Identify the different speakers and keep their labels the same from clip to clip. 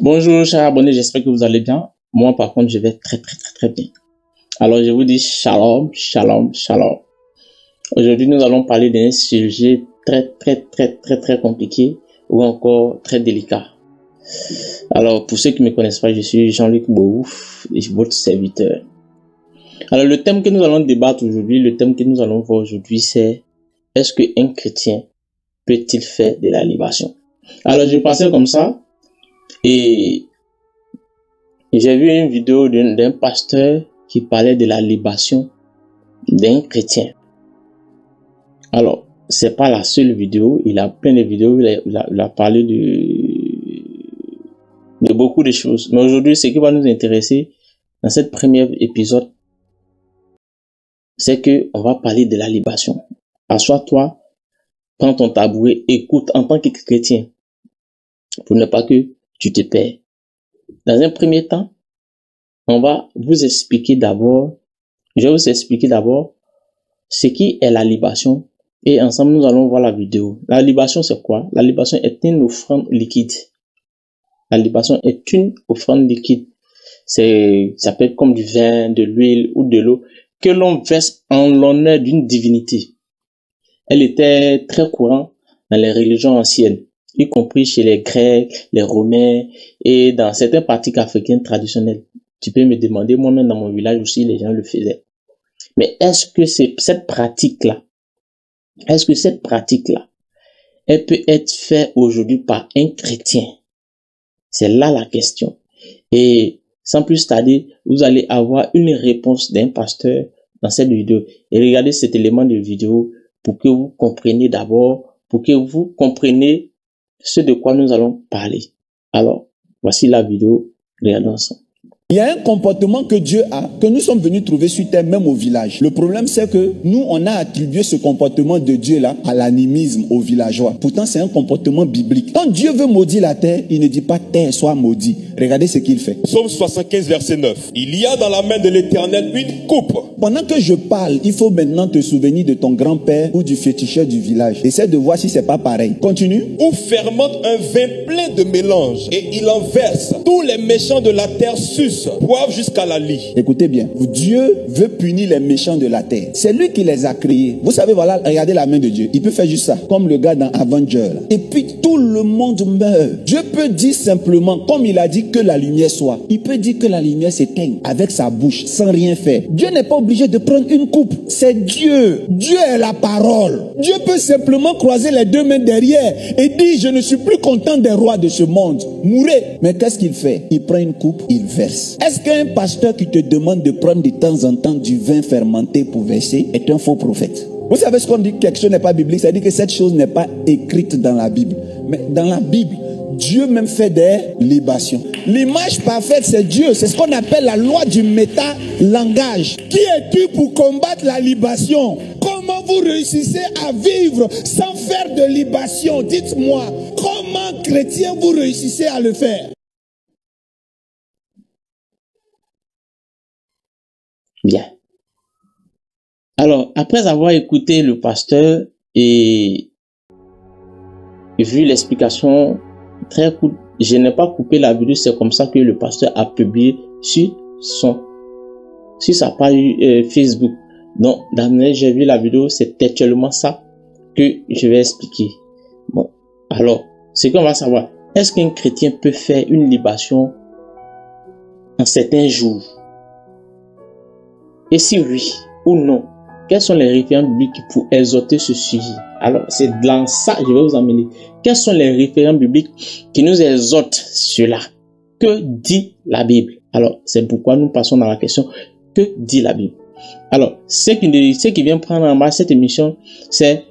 Speaker 1: Bonjour chers abonnés, j'espère que vous allez bien. Moi par contre je vais très bien. Alors je vous dis shalom. Aujourd'hui nous allons parler d'un sujet très compliqué ou encore très délicat. Alors pour ceux qui ne me connaissent pas, je suis Jean-Luc Bohouf, votre serviteur. Alors le thème que nous allons débattre aujourd'hui, le thème que nous allons voir aujourd'hui, c'est: est-ce qu'un chrétien peut-il faire de la libation? Alors je passais comme ça et j'ai vu une vidéo d'un pasteur qui parlait de la libation d'un chrétien. Alors c'est pas la seule vidéo, il a plein de vidéos, il a parlé de beaucoup de choses. Mais aujourd'hui, ce qui va nous intéresser dans cette première épisode, c'est que on va parler de la libation. Assois-toi, prends ton tabouret, écoute en tant que chrétien, pour ne pas que tu te perds. Dans un premier temps, je vais vous expliquer d'abord ce qui est la libation, et ensemble nous allons voir la vidéo. La libation, c'est quoi? La libation est une offrande liquide. La libation est une offrande liquide. Ça peut être comme du vin, de l'huile ou de l'eau que l'on verse en l'honneur d'une divinité. Elle était très courante dans les religions anciennes, y compris chez les Grecs, les Romains et dans certaines pratiques africaines traditionnelles. Tu peux me demander, moi-même dans mon village aussi, les gens le faisaient. Mais est-ce que cette pratique-là, elle peut être faite aujourd'hui par un chrétien? C'est là la question. Et sans plus tarder, vous allez avoir une réponse d'un pasteur dans cette vidéo. Et regardez cet élément de vidéo pour que vous compreniez d'abord, pour que vous compreniez ce de quoi nous allons parler. Alors, voici la vidéo. Regardons ensemble.
Speaker 2: Il y a un comportement que Dieu a, que nous sommes venus trouver sur terre, même au village. Le problème, c'est que nous, on a attribué ce comportement de Dieu-là à l'animisme, aux villageois. Pourtant, c'est un comportement biblique. Quand Dieu veut maudire la terre, il ne dit pas terre soit maudit. Regardez ce qu'il fait.
Speaker 3: Psaume 75, verset 9. Il y a dans la main de l'Éternel une coupe.
Speaker 2: Pendant que je parle, il faut maintenant te souvenir de ton grand-père ou du féticheur du village. Essaie de voir si c'est pas pareil. Continue.
Speaker 3: Où fermente un vin plein de mélange et il en verse. Tous les méchants de la terre sucent, boivent jusqu'à la lie.
Speaker 2: Écoutez bien, Dieu veut punir les méchants de la terre. C'est lui qui les a créés. Vous savez, voilà, regardez la main de Dieu. Il peut faire juste ça, comme le gars dans Avenger. Et puis tout le monde meurt. Dieu peut dire simplement, comme il a dit que la lumière soit, il peut dire que la lumière s'éteigne avec sa bouche, sans rien faire. Dieu n'est pas obligé de prendre une coupe. C'est Dieu. Dieu est la parole. Dieu peut simplement croiser les deux mains derrière et dire, je ne suis plus content des rois de ce monde. Mourez. Mais qu'est-ce qu'il fait? Il prend une coupe, il verse. Est-ce qu'un pasteur qui te demande de prendre de temps en temps du vin fermenté pour verser est un faux prophète? Vous savez ce qu'on dit, quelque chose n'est pas biblique, ça veut dire que cette chose n'est pas écrite dans la Bible. Mais dans la Bible, Dieu même fait des libations. L'image parfaite, c'est Dieu. C'est ce qu'on appelle la loi du méta-langage. Qui es-tu pour combattre la libation? Comment vous réussissez à vivre sans faire de libation? Dites-moi, comment chrétien vous réussissez à le faire?
Speaker 1: Bien. Alors, après avoir écouté le pasteur et vu l'explication très cool, je n'ai pas coupé la vidéo, c'est comme ça que le pasteur a publié sur sa page Facebook. Donc, j'ai vu la vidéo, c'est actuellement ça que je vais expliquer. Bon, alors, ce qu'on va savoir, est-ce qu'un chrétien peut faire une libation en certains jours? Et si oui ou non, quels sont les référents bibliques pour exhorter ce sujet? Alors, c'est dans ça que je vais vous emmener. Quels sont les référents bibliques qui nous exhortent cela? Que dit la Bible? Alors, c'est pourquoi nous passons dans la question, que dit la Bible? Alors, ce qui vient prendre en bas cette émission, cette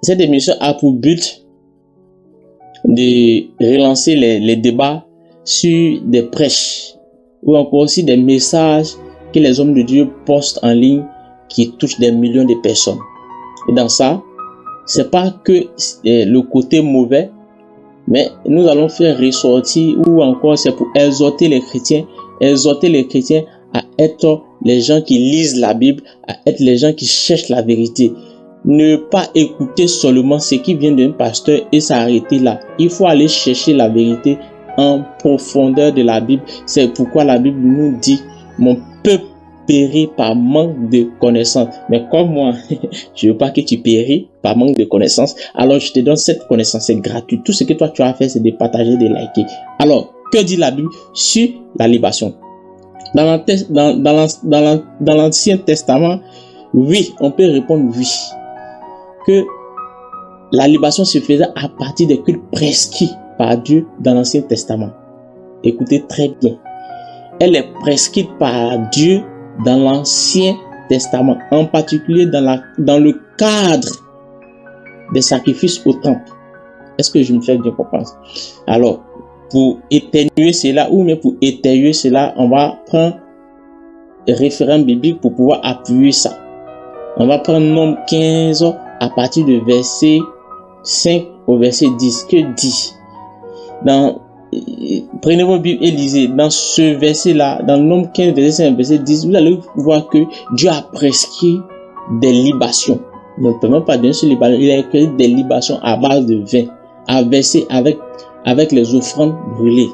Speaker 1: émission a pour but de relancer les débats sur des prêches ou encore aussi des messages que les hommes de Dieu postent en ligne qui touchent des millions de personnes. Et dans ça, c'est pas que le côté mauvais, mais nous allons faire ressortir, ou encore c'est pour exhorter les chrétiens à être les gens qui lisent la Bible, à être les gens qui cherchent la vérité. Ne pas écouter seulement ce qui vient d'un pasteur et s'arrêter là. Il faut aller chercher la vérité en profondeur de la Bible. C'est pourquoi la Bible nous dit, mon peuple périt par manque de connaissance. Mais comme moi, je veux pas que tu péris par manque de connaissance. Alors je te donne cette connaissance, c'est gratuit. Tout ce que toi tu as fait, c'est de partager, de liker. Alors, que dit la Bible sur la libation? Dans l'Ancien Testament, oui, on peut répondre oui. Que la libation se faisait à partir des cultes prescrits par Dieu dans l'Ancien Testament. Écoutez très bien. Elle est prescrite par Dieu dans l'Ancien Testament, en particulier dans le cadre des sacrifices au temple. Est-ce que je me fais bien comprendre? Alors, pour éténuer cela, ou même pour étayer cela, on va prendre un référent biblique pour pouvoir appuyer ça. On va prendre Nombre 15 à partir de verset 5 au verset 10. Que dit? Prenez vos Bibles et lisez. Dans ce verset-là, dans Nombre 15, verset 5, verset 10, vous allez voir que Dieu a prescrit des libations. Donc, même pas d'une seule libation. Il a écrit des libations à base de vin, à verser avec les offrandes brûlées.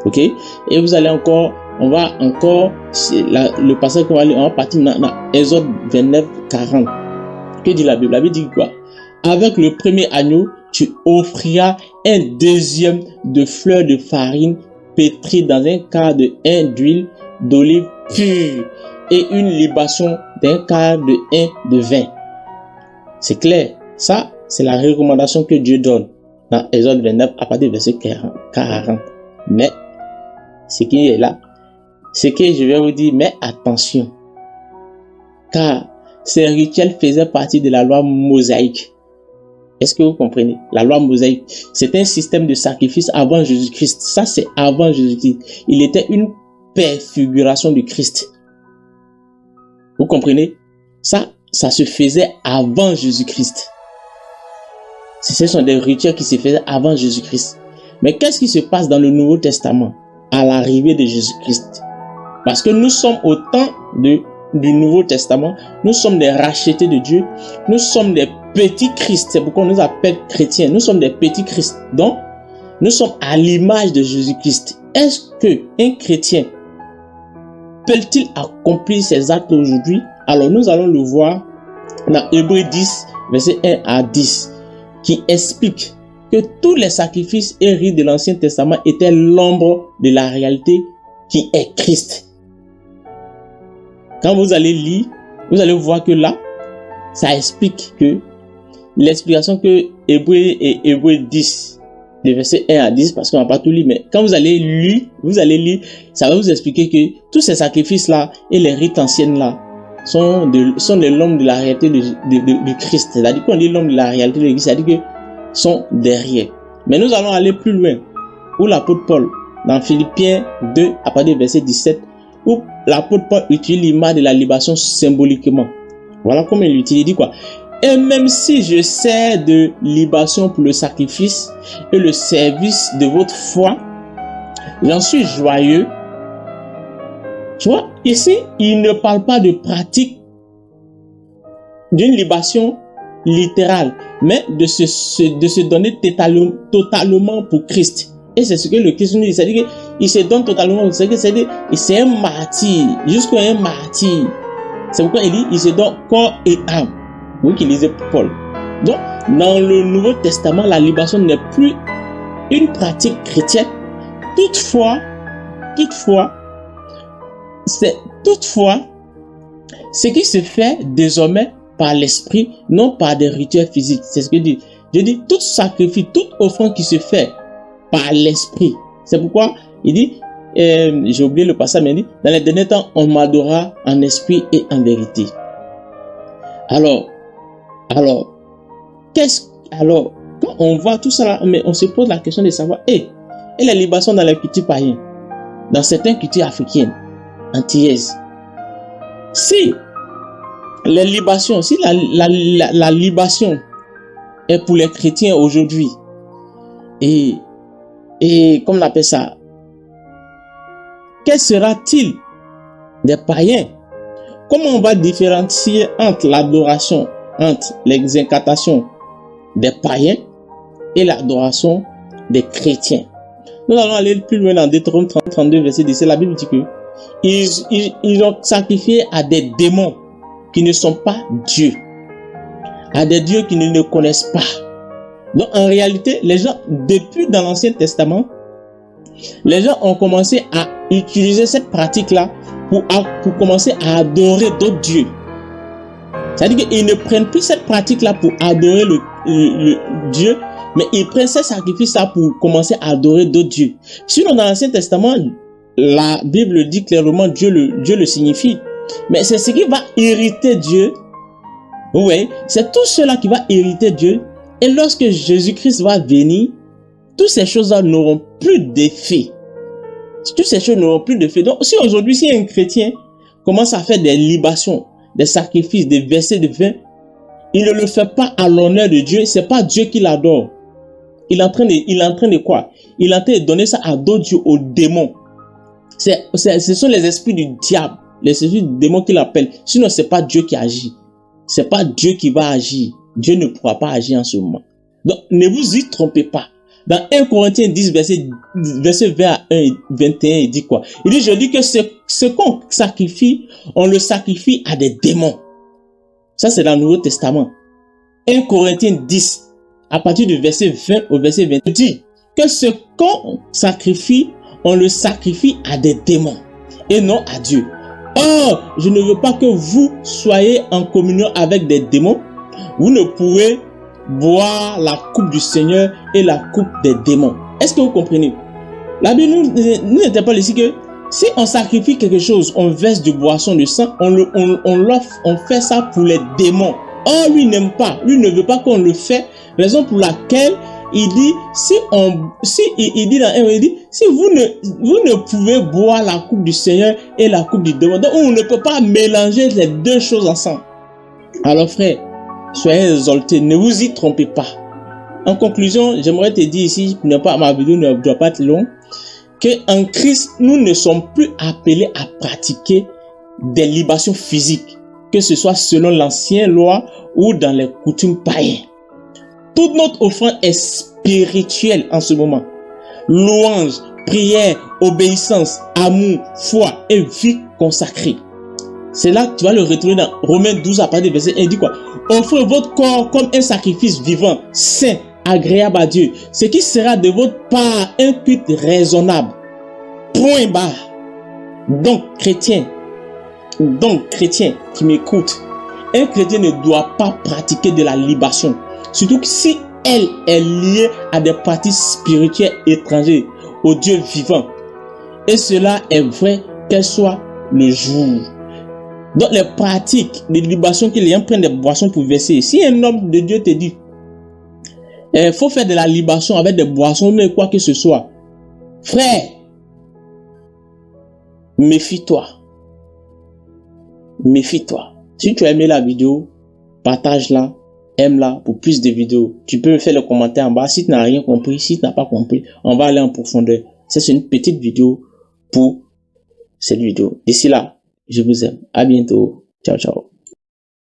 Speaker 1: Ok? Et vous allez encore, on va encore, le passage qu'on va lire, on va partir dans Exode 29, 40. Que dit la Bible? La Bible dit quoi? Avec le premier agneau, tu offriras un deuxième de fleurs de farine pétrie dans un quart de 1 d'huile d'olive pure et une libation d'un quart de 1 de vin. C'est clair. Ça, c'est la recommandation que Dieu donne dans Exode 29 à partir du verset 40. Mais, ce qui est là, c'est que je vais vous dire, mais attention. Car ces rituels faisaient partie de la loi mosaïque. Est-ce que vous comprenez? La loi mosaïque, c'est un système de sacrifice avant Jésus-Christ. Ça, c'est avant Jésus-Christ. Il était une préfiguration du Christ. Vous comprenez? Ça se faisait avant Jésus-Christ. Ce sont des rituels qui se faisaient avant Jésus-Christ. Mais qu'est-ce qui se passe dans le Nouveau Testament à l'arrivée de Jésus-Christ? Parce que nous sommes au temps du Nouveau Testament, nous sommes des rachetés de Dieu, nous sommes des petits Christ, c'est pourquoi on nous appelle chrétiens, nous sommes des petits Christ, donc nous sommes à l'image de Jésus-Christ. Est-ce qu'un chrétien peut-il accomplir ces actes aujourd'hui? Alors nous allons le voir dans Hébreux 10, verset 1 à 10, qui explique que tous les sacrifices et rites de l'Ancien Testament étaient l'ombre de la réalité qui est Christ. Quand vous allez lire, vous allez voir que là, ça explique que l'explication que Hébreux 10, de verset 1 à 10, parce qu'on va pas tout lire, mais quand vous allez lire, ça va vous expliquer que tous ces sacrifices-là et les rites anciennes-là sont de l'homme de la réalité du Christ. C'est-à-dire qu'on dit l'homme de la réalité de Christ, c'est-à-dire que sont derrière. Mais nous allons aller plus loin, où l'apôtre Paul, dans Philippiens 2, à partir du verset 17, où l'apôtre Paul utilise l'image de la libation symboliquement. Voilà comment il utilise. Il dit quoi? Et même si je sers de libation pour le sacrifice et le service de votre foi, j'en suis joyeux. Tu vois, ici, il ne parle pas de pratique d'une libation littérale, mais de se donner totalement pour Christ. Et c'est ce que le Christ nous dit, c'est-à-dire qu'il se donne totalement, c'est-à-dire c'est un martyr, jusqu'à un martyr. C'est pourquoi il dit, il se donne corps et âme. Oui, qu'il disait Paul. Donc, dans le Nouveau Testament, la libation n'est plus une pratique chrétienne. Toutefois, ce qui se fait désormais par l'esprit, non par des rituels physiques. C'est ce que je dis. Je dis, tout sacrifice, toute offrande qui se fait par l'esprit. C'est pourquoi il dit, j'ai oublié le passage, mais il dit, dans les derniers temps, on m'adorera en esprit et en vérité. Alors, quand on voit tout ça là, mais on se pose la question de savoir, et les libations dans les cultures païennes, dans certaines cultures africaines, antillaises, si les libations, si la libation est pour les chrétiens aujourd'hui, et comme on appelle ça, quel sera-t-il des païens? Comment on va différencier entre l'adoration, entre les incantations des païens et l'adoration des chrétiens? Nous allons aller plus loin dans Deutéronome 32, verset 17. La Bible dit que ils ont sacrifié à des démons qui ne sont pas Dieu, à des dieux qui ne connaissent pas. Donc en réalité, les gens, depuis dans l'Ancien Testament, les gens ont commencé à utiliser cette pratique-là pour commencer à adorer d'autres dieux. C'est-à-dire qu'ils ne prennent plus cette pratique-là pour adorer le Dieu, mais ils prennent ces sacrifices-là pour commencer à adorer d'autres dieux. Sinon, dans l'Ancien Testament, la Bible dit clairement Dieu le signifie. Mais c'est ce qui va irriter Dieu. Oui, c'est tout cela qui va irriter Dieu. Et lorsque Jésus-Christ va venir, toutes ces choses-là n'auront plus d'effet. Toutes ces choses n'auront plus d'effet. Donc, si aujourd'hui, si un chrétien commence à faire des libations, des sacrifices, des versets de vin, il ne le fait pas à l'honneur de Dieu. C'est pas Dieu qui l'adore. Il est en train de quoi? Il est en train de donner ça à d'autres dieux, aux démons. Ce sont les esprits du diable, les esprits du démon qui l'appellent. Sinon, c'est pas Dieu qui agit. C'est pas Dieu qui va agir. Dieu ne pourra pas agir en ce moment. Donc, ne vous y trompez pas. Dans 1 Corinthiens 10, verset 20 à 21, il dit quoi? Il dit, je dis que ce qu'on sacrifie, on le sacrifie à des démons. Ça, c'est dans le Nouveau Testament. 1 Corinthiens 10, à partir du verset 20 au verset 20, il dit que ce qu'on sacrifie, on le sacrifie à des démons et non à Dieu. Or, je ne veux pas que vous soyez en communion avec des démons. Vous ne pouvez boire la coupe du Seigneur et la coupe des démons. Est-ce que vous comprenez? La Bible nous interpelle ici que si on sacrifie quelque chose, on verse de boisson de sang, on fait ça pour les démons. Or, lui n'aime pas, lui ne veut pas qu'on le fait, raison pour laquelle il dit, si vous ne pouvez boire la coupe du Seigneur et la coupe du démon, donc on ne peut pas mélanger les deux choses ensemble. Alors frère, soyez exaltés, ne vous y trompez pas. En conclusion, j'aimerais te dire ici, ma vidéo ne doit pas être longue, qu'en Christ, nous ne sommes plus appelés à pratiquer des libations physiques, que ce soit selon l'ancienne loi ou dans les coutumes païennes. Toute notre offrande est spirituelle en ce moment. Louange, prière, obéissance, amour, foi et vie consacrée. C'est là que tu vas le retrouver dans Romains 12 à partir du verset 1. Il dit quoi? Offrez votre corps comme un sacrifice vivant, saint, agréable à Dieu. Ce qui sera de votre part un culte raisonnable. Point barre. Donc, chrétien qui m'écoute, un chrétien ne doit pas pratiquer de la libation. Surtout que si elle est liée à des pratiques spirituelles étrangères au Dieu vivant. Et cela est vrai qu'elle soit le jour. Donc les pratiques de libation que les gens prennent des boissons pour verser. Si un homme de Dieu te dit, il faut faire de la libation avec des boissons, mais quoi que ce soit. Frère, méfie-toi. Méfie-toi. Si tu as aimé la vidéo, partage-la. Aime-la pour plus de vidéos. Tu peux me faire le commentaire en bas. Si tu n'as rien compris, si tu n'as pas compris, on va aller en profondeur. C'est une petite vidéo pour cette vidéo. D'ici là, je vous aime. À bientôt. Ciao, ciao.